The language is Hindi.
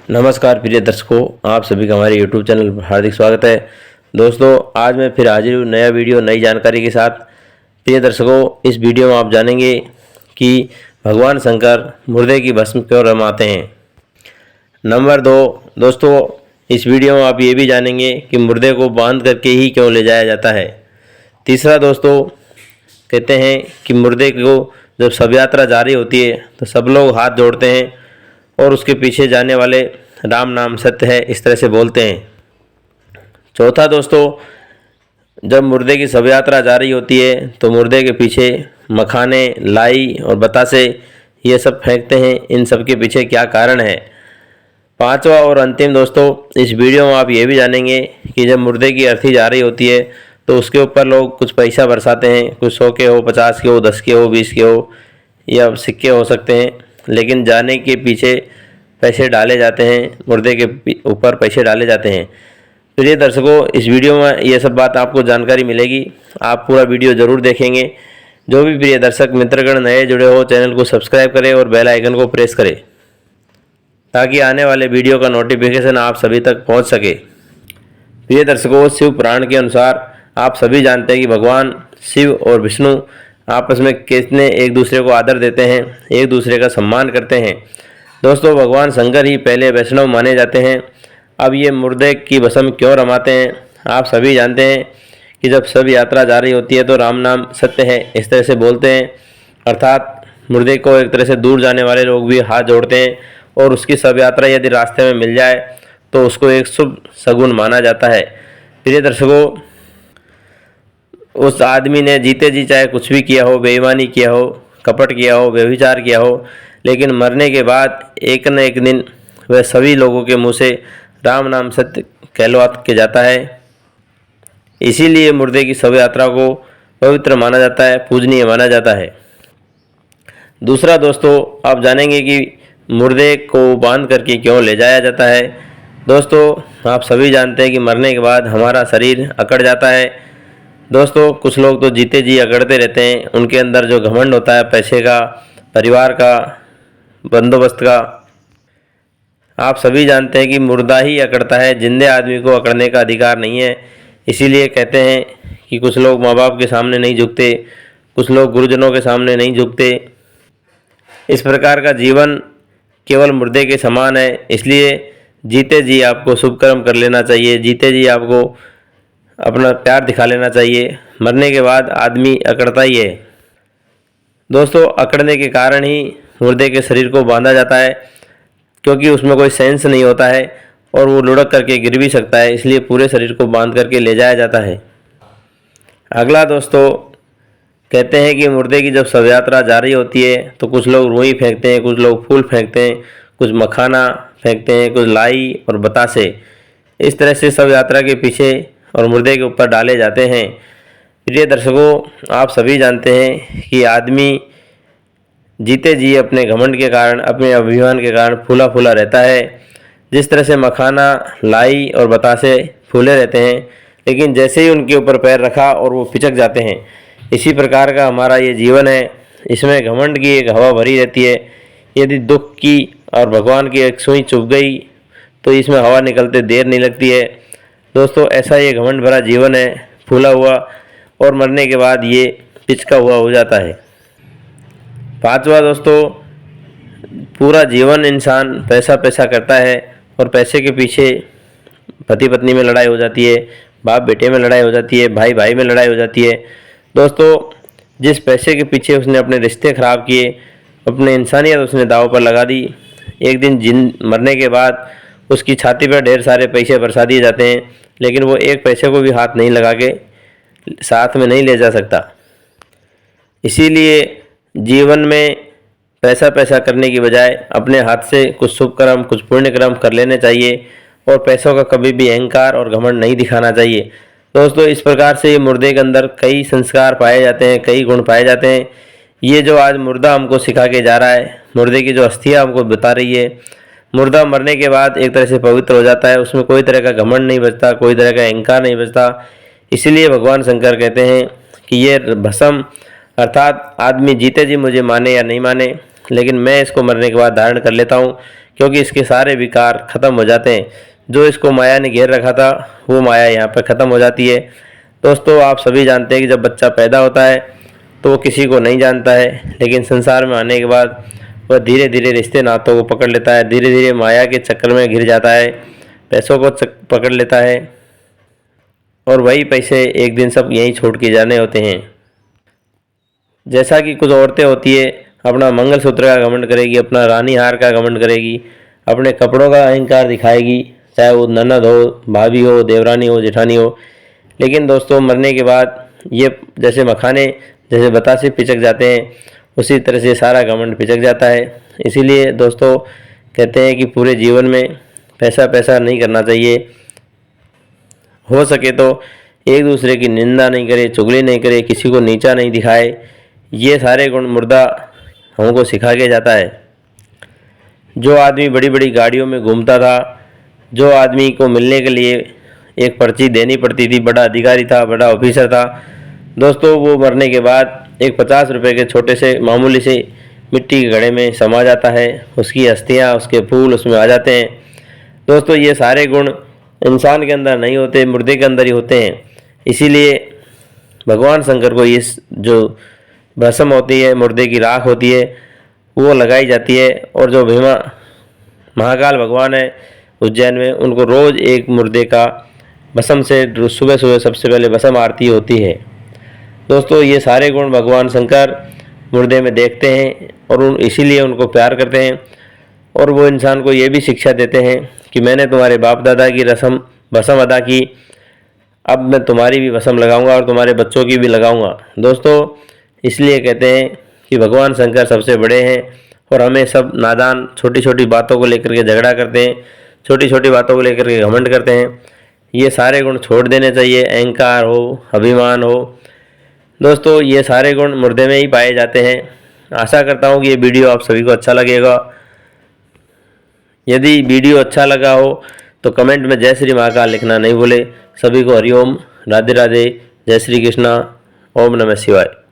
नमस्कार प्रिय दर्शकों, आप सभी का हमारे YouTube चैनल पर हार्दिक स्वागत है। दोस्तों, आज मैं फिर हाजिर हूँ नया वीडियो नई जानकारी के साथ। प्रिय दर्शकों, इस वीडियो में आप जानेंगे कि भगवान शंकर मुर्दे की भस्म क्यों रमाते हैं। नंबर 2, दोस्तों इस वीडियो में आप ये भी जानेंगे कि मुर्दे को बांध करके ही क्यों ले जाया जाता है। तीसरा दोस्तों, कहते हैं कि मुर्दे को जब शव यात्रा जारी होती है तो सब लोग हाथ जोड़ते हैं और उसके पीछे जाने वाले राम नाम सत्य है इस तरह से बोलते हैं। चौथा दोस्तों, जब मुर्दे की शव यात्रा जारी होती है तो मुर्दे के पीछे मखाने, लाई और बतासे ये सब फेंकते हैं। इन सब के पीछे क्या कारण है। पांचवा और अंतिम दोस्तों, इस वीडियो में आप ये भी जानेंगे कि जब मुर्दे की अर्थी जारी होती है तो उसके ऊपर लोग कुछ पैसा बरसाते हैं। कुछ 100 के हो, 50 के हो, 10 के हो, 20 के हो या सिक्के हो सकते हैं, लेकिन जाने के पीछे पैसे डाले जाते हैं, मुर्दे के ऊपर पैसे डाले जाते हैं। प्रिय दर्शकों, इस वीडियो में ये सब बात आपको जानकारी मिलेगी। आप पूरा वीडियो ज़रूर देखेंगे। जो भी प्रिय दर्शक मित्रगण नए जुड़े हो, चैनल को सब्सक्राइब करें और बेल आइकन को प्रेस करें ताकि आने वाले वीडियो का नोटिफिकेशन आप सभी तक पहुंच सके। प्रिय दर्शकों, शिव पुराण के अनुसार आप सभी जानते हैं कि भगवान शिव और विष्णु आपस में कितने एक दूसरे को आदर देते हैं, एक दूसरे का सम्मान करते हैं। दोस्तों, भगवान शंकर ही पहले वैष्णव माने जाते हैं। अब ये मुर्दे की भस्म क्यों रमाते हैं, आप सभी जानते हैं कि जब शव यात्रा जारी होती है तो राम नाम सत्य है इस तरह से बोलते हैं, अर्थात मुर्दे को एक तरह से दूर जाने वाले लोग भी हाथ जोड़ते हैं और उसकी शव यात्रा यदि रास्ते में मिल जाए तो उसको एक शुभ शगुन माना जाता है। प्रिय दर्शकों, उस आदमी ने जीते जी चाहे कुछ भी किया हो, बेईमानी किया हो, कपट किया हो, व्यभिचार किया हो, लेकिन मरने के बाद एक न एक दिन वह सभी लोगों के मुंह से राम नाम सत्य कहलवा के जाता है। इसीलिए मुर्दे की शव यात्रा को पवित्र माना जाता है, पूजनीय माना जाता है। दूसरा दोस्तों, आप जानेंगे कि मुर्दे को बांध करके क्यों ले जाया जाता है। दोस्तों, आप सभी जानते हैं कि मरने के बाद हमारा शरीर अकड़ जाता है। दोस्तों, कुछ लोग तो जीते जी अकड़ते रहते हैं। उनके अंदर जो घमंड होता है पैसे का, परिवार का, बंदोबस्त का। आप सभी जानते हैं कि मुर्दा ही अकड़ता है, जिंदे आदमी को अकड़ने का अधिकार नहीं है। इसीलिए कहते हैं कि कुछ लोग माँ बाप के सामने नहीं झुकते, कुछ लोग गुरुजनों के सामने नहीं झुकते। इस प्रकार का जीवन केवल मुर्दे के समान है। इसलिए जीते जी आपको शुभ कर्म कर लेना चाहिए, जीते जी आपको अपना प्यार दिखा लेना चाहिए। मरने के बाद आदमी अकड़ता ही है। दोस्तों, अकड़ने के कारण ही मुर्दे के शरीर को बांधा जाता है, क्योंकि उसमें कोई सेंस नहीं होता है और वो लुढ़क करके गिर भी सकता है। इसलिए पूरे शरीर को बांध करके ले जाया जाता है। अगला दोस्तों, कहते हैं कि मुर्दे की जब शव यात्रा जारी होती है तो कुछ लोग रुई फेंकते हैं, कुछ लोग फूल फेंकते हैं, कुछ मखाना फेंकते हैं, कुछ लाई और बतासे। इस तरह से शव यात्रा के पीछे और मुर्दे के ऊपर डाले जाते हैं। प्रिय दर्शकों, आप सभी जानते हैं कि आदमी जीते जी अपने घमंड के कारण, अपने अभिमान के कारण फूला फूला रहता है। जिस तरह से मखाना, लाई और बतासे फूले रहते हैं, लेकिन जैसे ही उनके ऊपर पैर रखा और वो पिचक जाते हैं। इसी प्रकार का हमारा ये जीवन है। इसमें घमंड की एक हवा भरी रहती है। यदि दुख की और भगवान की एक सुई चुभ गई तो इसमें हवा निकलते देर नहीं लगती है। दोस्तों, ऐसा ये घमंड भरा जीवन है, फूला हुआ, और मरने के बाद ये पिचका हुआ हो जाता है। पांचवा दोस्तों, पूरा जीवन इंसान पैसा पैसा करता है और पैसे के पीछे पति पत्नी में लड़ाई हो जाती है, बाप बेटे में लड़ाई हो जाती है, भाई भाई में लड़ाई हो जाती है। दोस्तों, जिस पैसे के पीछे उसने अपने रिश्ते खराब किए, अपने इंसानियत उसने दांव पर लगा दी, एक दिन मरने के बाद उसकी छाती पर ढेर सारे पैसे बरसा दिए जाते हैं, लेकिन वो एक पैसे को भी हाथ नहीं लगा के साथ में नहीं ले जा सकता। इसीलिए जीवन में पैसा पैसा करने की बजाय अपने हाथ से कुछ शुभ कर्म, कुछ पुण्य कर्म कर लेने चाहिए और पैसों का कभी भी अहंकार और घमंड नहीं दिखाना चाहिए। दोस्तों, इस प्रकार से ये मुर्दे के अंदर कई संस्कार पाए जाते हैं, कई गुण पाए जाते हैं। ये जो आज मुर्दा हमको सिखा के जा रहा है, मुर्दे की जो अस्थियाँ हमको बता रही है, मुर्दा मरने के बाद एक तरह से पवित्र हो जाता है। उसमें कोई तरह का घमंड नहीं बचता, कोई तरह का अहंकार नहीं बचता। इसीलिए भगवान शंकर कहते हैं कि ये भस्म, अर्थात आदमी जीते जी मुझे माने या नहीं माने, लेकिन मैं इसको मरने के बाद धारण कर लेता हूँ, क्योंकि इसके सारे विकार खत्म हो जाते हैं। जो इसको माया ने घेर रखा था वो माया यहाँ पर ख़त्म हो जाती है। दोस्तों, आप सभी जानते हैं कि जब बच्चा पैदा होता है तो वो किसी को नहीं जानता है, लेकिन संसार में आने के बाद वह धीरे धीरे रिश्ते नातों को पकड़ लेता है, धीरे धीरे माया के चक्कर में घिर जाता है, पैसों को पकड़ लेता है और वही पैसे एक दिन सब यहीं छोड़ के जाने होते हैं। जैसा कि कुछ औरतें होती है, अपना मंगलसूत्र का घमंड करेगी, अपना रानी हार का घमंड करेगी, अपने कपड़ों का अहंकार दिखाएगी, चाहे वो ननद हो, भाभी हो, देवरानी हो, जेठानी हो। लेकिन दोस्तों, मरने के बाद ये जैसे मखाने जैसे बतासे पिचक जाते हैं, उसी तरह से सारा घमंड पिचक जाता है। इसीलिए दोस्तों कहते हैं कि पूरे जीवन में पैसा पैसा नहीं करना चाहिए। हो सके तो एक दूसरे की निंदा नहीं करे, चुगली नहीं करे, किसी को नीचा नहीं दिखाए। ये सारे गुण मुर्दा हमको सिखा के जाता है। जो आदमी बड़ी बड़ी गाड़ियों में घूमता था, जो आदमी को मिलने के लिए एक पर्ची देनी पड़ती थी, बड़ा अधिकारी था, बड़ा ऑफिसर था, दोस्तों वो मरने के बाद एक 50 रुपये के छोटे से मामूली से मिट्टी के घड़े में समा जाता है। उसकी अस्थियाँ, उसके फूल उसमें आ जाते हैं। दोस्तों, ये सारे गुण इंसान के अंदर नहीं होते, मुर्दे के अंदर ही होते हैं। इसीलिए भगवान शंकर को इस जो भस्म होती है, मुर्दे की राख होती है, वो लगाई जाती है। और जो भीमा महाकाल भगवान है उज्जैन में, उनको रोज़ एक मुर्दे का भस्म से सुबह सुबह सबसे पहले भस्म आरती होती है। दोस्तों, ये सारे गुण भगवान शंकर मुर्दे में देखते हैं और इसीलिए उनको प्यार करते हैं। और वो इंसान को ये भी शिक्षा देते हैं कि मैंने तुम्हारे बाप दादा की रस्म भस्म अदा की, अब मैं तुम्हारी भी भस्म लगाऊंगा और तुम्हारे बच्चों की भी लगाऊंगा। दोस्तों, इसलिए कहते हैं कि भगवान शंकर सबसे बड़े हैं और हमें सब नादान छोटी छोटी बातों को लेकर के झगड़ा करते हैं, छोटी छोटी बातों को लेकर के घमंड करते हैं। ये सारे गुण छोड़ देने चाहिए। अहंकार हो, अभिमान हो, दोस्तों ये सारे गुण मुर्दे में ही पाए जाते हैं। आशा करता हूँ कि ये वीडियो आप सभी को अच्छा लगेगा। यदि वीडियो अच्छा लगा हो तो कमेंट में जय श्री महाकाल लिखना नहीं भूले। सभी को हरिओम, राधे राधे, जय श्री कृष्णा, ओम नमः शिवाय।